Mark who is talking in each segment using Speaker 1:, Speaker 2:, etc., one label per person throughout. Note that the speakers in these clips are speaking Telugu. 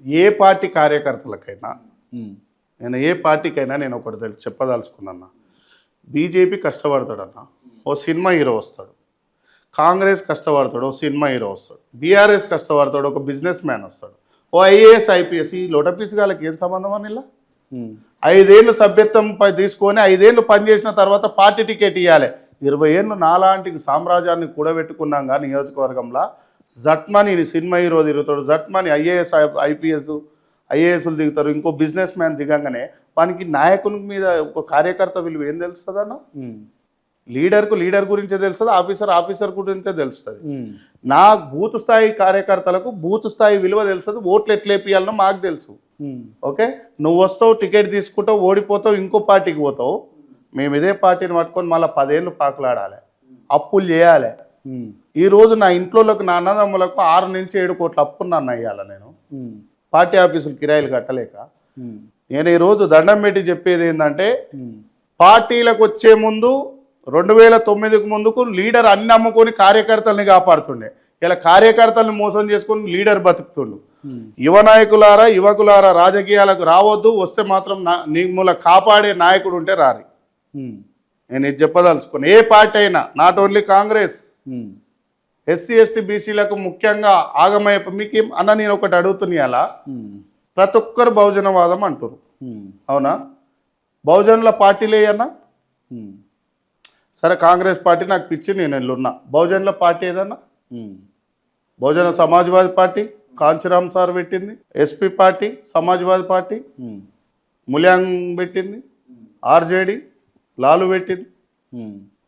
Speaker 1: ఏ పార్టీ కార్యకర్తలకైనా నేను ఏ పార్టీకైనా నేను ఒకటి చెప్పదలుచుకున్నా. బీజేపీ కష్టపడతాడన్న, ఓ సినిమా హీరో వస్తాడు. కాంగ్రెస్ కష్టపడతాడు, ఓ సినిమా హీరో వస్తాడు. బీఆర్ఎస్ కష్టపడతాడు, ఒక బిజినెస్ మ్యాన్ వస్తాడు. ఓ ఐఏఎస్ ఐపీఎస్. ఈ లోటపీస్ గాళ్ళకి ఏం సంబంధం అని ఇలా 5 ఏళ్ళు సభ్యత్వం తీసుకొని 5 ఏళ్ళు పనిచేసిన తర్వాత పార్టీ టికెట్ ఇవ్వాలి. 20 ఏళ్ళు నాలాంటి సామ్రాజ్యాన్ని కూడబెట్టుకున్నాం కానీ నియోజకవర్గంలో జట్మని సినిమా హీరో తిరుగుతాడు, జట్మని ఐఏఎస్ ఐఏఎస్లు దిగుతారు, ఇంకో బిజినెస్ మ్యాన్ దిగంగానే వానికి నాయకుని మీద ఒక కార్యకర్త విలువ ఏం తెలుస్తుంది అన్న? లీడర్ గురించే తెలుస్తుంది, ఆఫీసర్ గురించే తెలుస్తుంది. నా బూత్ స్థాయి కార్యకర్తలకు బూత్ స్థాయి విలువ తెలుస్తుంది. ఓట్లు ఎట్లా వేపియాలనో మాకు తెలుసు. ఓకే, నువ్వు వస్తావు, టికెట్ తీసుకుంటావు, ఓడిపోతావు, ఇంకో పార్టీకి పోతావు. మేము ఇదే పార్టీని పట్టుకొని మళ్ళీ 10 ఏళ్ళు పాకులాడాలి, అప్పులు చేయాలి. ఈరోజు నా ఇంట్లోకి నా అన్నదమ్ములకు 6 నుంచి 7 కోట్ల అప్పున్నాను అయ్యాల నేను పార్టీ ఆఫీసులు కిరాయిలు కట్టలేక. నేను ఈరోజు దండం పెట్టి చెప్పేది ఏంటంటే, పార్టీలకు వచ్చే ముందు 2009కు ముందుకు లీడర్ అన్ని అమ్ముకొని కార్యకర్తల్ని కాపాడుతుండే. ఇలా కార్యకర్తల్ని మోసం చేసుకొని లీడర్ బతుకుతుండు. యువ నాయకులారా, యువకులారా, రాజకీయాలకు రావద్దు. వస్తే మాత్రం మిమ్మల్ని కాపాడే నాయకుడు ఉంటే రారి. నేను ఇది చెప్పదలుచుకుని, ఏ పార్టీ అయినా, not only Congress, SC ST బీసీలకు ముఖ్యంగా ఆగమయ్య. మీకు అన్న నేను ఒకటి అడుగుతున్నా, అలా ప్రతి ఒక్కరు బహుజనవాదం అంటారు, అవునా? బహుజనుల పార్టీలే అన్నా సరే, కాంగ్రెస్ పార్టీ నాకు పిచ్చి, నేను ఎల్లున్నా. బహుజనుల పార్టీ ఏదన్నా? బహుజన సమాజ్వాదీ పార్టీ కాంచీరామ్ సార్ పెట్టింది, ఎస్పీ పార్టీ సమాజ్వాదీ పార్టీ ముల్యాంగ్ పెట్టింది, ఆర్జేడీ లాలు పెట్టింది.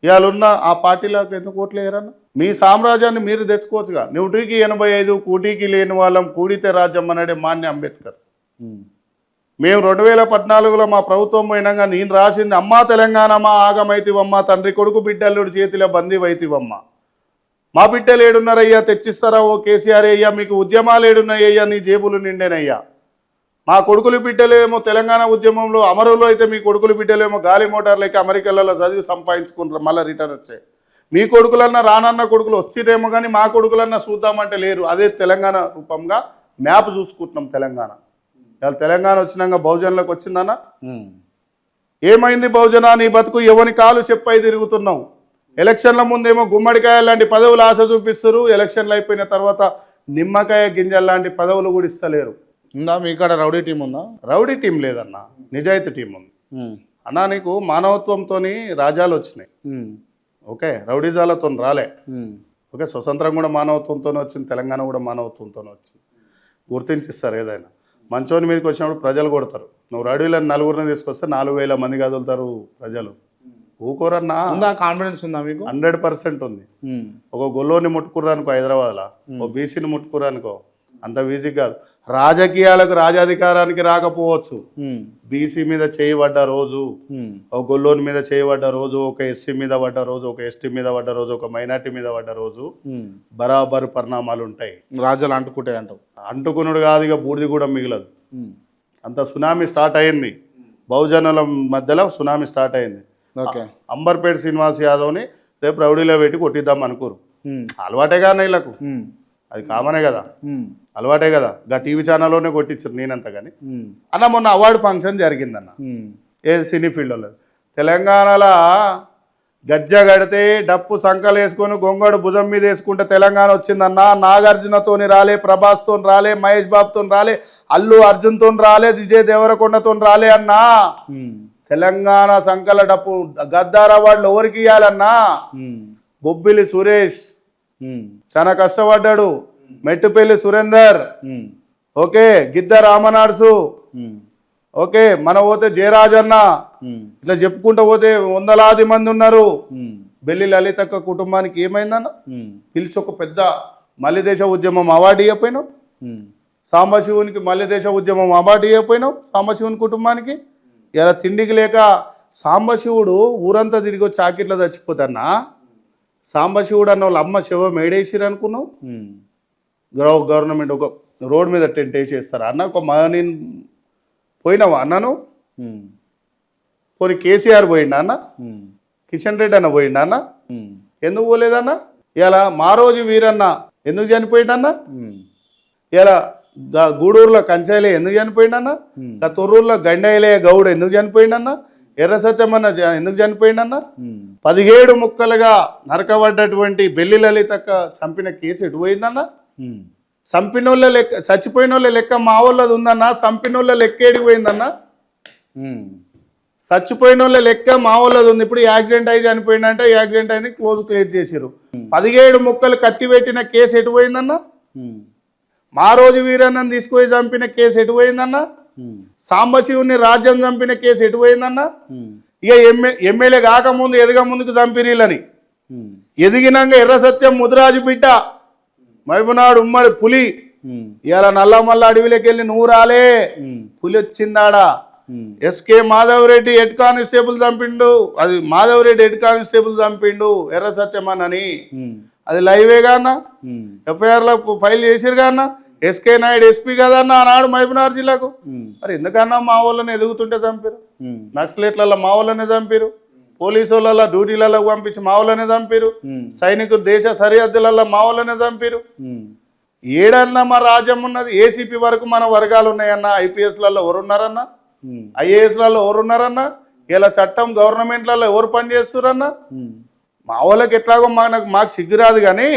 Speaker 1: ఇవాళ ఉన్న ఆ పార్టీలకు ఎందుకు ఓట్లు వేయరన్న? మీ సామ్రాజ్యాన్ని మీరు తెచ్చుకోవచ్చుగా. 100కి 85 కూటీకి లేని వాళ్ళం కూడితే రాజ్యం అన్నాడే మాన్య అంబేద్కర్. మేము 2014లో మా ప్రభుత్వం పోయినాక నేను రాసింది, అమ్మా తెలంగాణమా ఆగమైతివమ్మ, తండ్రి కొడుకు బిడ్డల్లుడి చేతిలో బందీ వైతివమ్మ. మా బిడ్డలు ఏడున్నారయ్యా, తెచ్చిస్తారా ఓ కేసీఆర్ అయ్యా, మీకు ఉద్యమాలు ఏడున్నాయ్యా, నీ జేబులు నిండేనయ్యా. మా కొడుకులు బిడ్డలేమో తెలంగాణ ఉద్యమంలో అమరులో అయితే, మీ కొడుకులు బిడ్డలేమో గాలి మోటార్లకి అమెరికాలలో చదివి సంపాదించుకుంటారు, మళ్ళీ రిటర్న్ వచ్చాయి. మీ కొడుకులన్నా రానన్న కొడుకులు వస్తేనేమో కానీ మా కొడుకులన్నా చూద్దామంటే లేరు. అదే తెలంగాణ రూపంగా మ్యాప్ చూసుకుంటున్నాం తెలంగాణ. ఇవాళ తెలంగాణ వచ్చినాక బహుజనులకు వచ్చిందన్న ఏమైంది? బహుజన నీ బతుకు ఎవని కాలు చెప్పై తిరుగుతున్నావు. ఎలక్షన్ల ముందేమో గుమ్మడికాయ లాంటి పదవులు ఆశ చూపిస్తారు, ఎలక్షన్లు అయిపోయిన తర్వాత నిమ్మకాయ గింజల లాంటి పదవులు కూడా ఇస్తలేరు.
Speaker 2: ఉందా మీ కాడ రౌడీ టీం ఉందా?
Speaker 1: రౌడీ టీం లేదన్న, నిజాయితీ టీం ఉంది అన్న. నీకు మానవత్వంతో రాజ్యాలు వచ్చినాయి, ఓకే, రౌడీజాలతో రాలే. ఓకే, స్వతంత్రం కూడా మానవత్వంతో వచ్చింది, తెలంగాణ కూడా మానవత్వంతో వచ్చింది. గుర్తించిస్తారు ఏదైనా. మంచోని మీదకి వచ్చినప్పుడు ప్రజలు కొడతారు. నువ్వు రౌడీలను 4గురిని తీసుకొస్తే 4000 మంది కదులుతారు ప్రజలు. ఊకోరన్నా.
Speaker 2: కాన్ఫిడెన్స్ ఉందా మీకు?
Speaker 1: 100% ఉంది. ఒక గొల్లోని ముట్టుకుర్రానుకో హైదరాబాద్లో, ఓ బీసీని ముట్టుకుర్రానుకో, అంత ఈజీ కాదు. రాజకీయాలకు రాజాధికారానికి రాకపోవచ్చు, బీసీ మీద చేయబడ్డ రోజు, ఒక గొల్లోని మీద చేయబడ్డ రోజు, ఒక ఎస్సీ మీద పడ్డ రోజు, ఒక ఎస్టీ మీద పడ్డ రోజు, ఒక మైనార్టీ మీద పడ్డ రోజు బరాబరు పరిణామాలు ఉంటాయి.
Speaker 2: రాజ్యాలు అంటుకుంటాయి అంటావు?
Speaker 1: అంటుకునుడు కాదు, ఇక బూడిది కూడా మిగలదు. అంత సునామీ స్టార్ట్ అయింది, బహుజనుల మధ్యలో సునామీ స్టార్ట్ అయింది. అంబర్పేట శ్రీనివాస్ యాదవ్ని రేపు రౌడీలో పెట్టి కొట్టిద్దాం అనుకోరు. అలవాటేగా వీళ్ళకు, అది కామనే కదా, అలవాటే కదా. గా టీవీ ఛానల్లోనే కొట్టించారు నేనంతా. కానీ అన్న మొన్న అవార్డు ఫంక్షన్ జరిగిందన్న, ఏది సినీ ఫీల్డ్లో. తెలంగాణలో గజ్జ కడితే డప్పు సంకలు వేసుకొని గొంగడు భుజం మీద వేసుకుంటే తెలంగాణ వచ్చిందన్న. నాగార్జునతోని రాలే, ప్రభాస్తో రాలే, మహేష్ బాబుతో రాలే, అల్లు అర్జున్తో రాలే, విజయ్ దేవరకొండతో రాలే అన్నా. తెలంగాణ సంకల డప్పు గద్దార్ అవార్డులు ఎవరికి ఇవ్వాలన్నా? బొబ్బిలి సురేష్ చాలా కష్టపడ్డాడు, మెట్టుపల్లి సురేందర్, ఓకే, గిద్ద రామనార్సు, ఓకే, మన పోతే జయరాజన్న, ఇట్లా చెప్పుకుంటూ పోతే వందలాది మంది ఉన్నారు. బెల్లి లలితక్క కుటుంబానికి ఏమైందన్న? పిలిచి ఒక పెద్ద మల్లిదేశ ఉద్యమం అవార్డు ఇవ్వపోయినావు. సాంబశివునికి మల్లిదేశ ఉద్యమం అవార్డు ఇవ్వపోయినావు. సాంబశివుని కుటుంబానికి ఇలా తిండికి లేక సాంబశివుడు ఊరంతా తిరిగి చాకిట్లో చచ్చిపోతాన్నా. సాంబశివుడు అన్న వాళ్ళ అమ్మ శవం ఏడేసిరు అనుకున్నావు. గవర్నమెంట్ ఒక రోడ్ మీద టెంట్ వేసేస్తారు అన్న. ఒక మనీ పోయినావా అన్నను? పోనీ కేసీఆర్ పోయిండా అన్న? కిషన్ రెడ్డి అన్న పోయిండా అన్న? ఎందుకు పోలేదన్న? ఇలా మా రోజు వీరన్న ఎందుకు చనిపోయిండన్న? ఇలా గూడూరులో కంచాయిలే ఎందుకు చనిపోయిండన్నా గా తొర్రూరులో గండైలే గౌడ్ ఎందుకు చనిపోయిండన్నా ఎర్ర సత్యమన్న ఎందుకు చనిపోయిండన్నా 17 ముక్కలుగా నరకబడ్డటువంటి బెల్లి లలితక్క చంపిన కేసు ఎటు పోయిందన్నా చంపినోళ్ళ లెక్క చచ్చిపోయిన వాళ్ళ లెక్క మా వాళ్ళది ఉందన్నా చంపినోళ్ళ లెక్క ఏడికి పోయిందన్నా చచ్చిపోయిన వాళ్ళ లెక్క మా వాళ్ళది ఉంది ఇప్పుడు యాక్సిడెంట్ అయి చనిపోయిందంటే యాక్సిడెంట్ అయింది క్లోజ్ చేసిరు 17 ముక్కలు కత్తి పెట్టిన కేసు ఎటు పోయిందన్నా మా రోజు వీరన్నని తీసుకుపోయి చంపిన కేసు ఎటు పోయిందన్నా సాంబశివుని రాజ్యం చంపిన కేసు ఎటు పోయిందన్నా ఇక ఎమ్మెల్యే కాకముందు ఎదగ ముందుకు చంపిరీలని ఎదిగినాక ఎర్ర సత్యం ముదిరాజు బిడ్డ మైపునాడు ఉమ్మడి పులి ఇలా నల్లమల్ల అడవిలోకి వెళ్ళి నువ్వు రాలే పులి వచ్చిందాడా SK Madhav Reddy head constable చంపిండు అది మాధవ్ రెడ్డి హెడ్ కానిస్టేబుల్ చంపిండు ఎర్ర సత్యమన్నని అది లైవేగా అన్న ఎఫ్ఐఆర్ లో ఫైల్ చేసిరుగా అన్న ఎస్కే నాయుడు ఎస్పీ కదా అన్న ఆనాడు మహబూబ్నగర్ జిల్లాకు మరి ఎందుకన్నా మా వాళ్ళని ఎదుగుతుంటే చంపారు నక్సలేట్లలో మా వాళ్ళనే చంపారు పోలీసు వాళ్ళ డ్యూటీలలో పంపించి మా వాళ్ళనే చంపారు సైనికులు దేశ సరిహద్దులలో మా వాళ్ళనే చంపారు ఏడన్నా మా రాజ్యం ఉన్నది ఏసీపీ వరకు మన వర్గాలు ఉన్నాయన్న ఐపీఎస్లలో ఎవరున్నారన్నా ఐఏఎస్లలో ఎవరున్నారన్నా ఇలా చట్టం గవర్నమెంట్లలో ఎవరు పనిచేస్తున్నారన్నా మా వాళ్ళకి ఎట్లాగో మాకు సిగ్గురాదు కానీ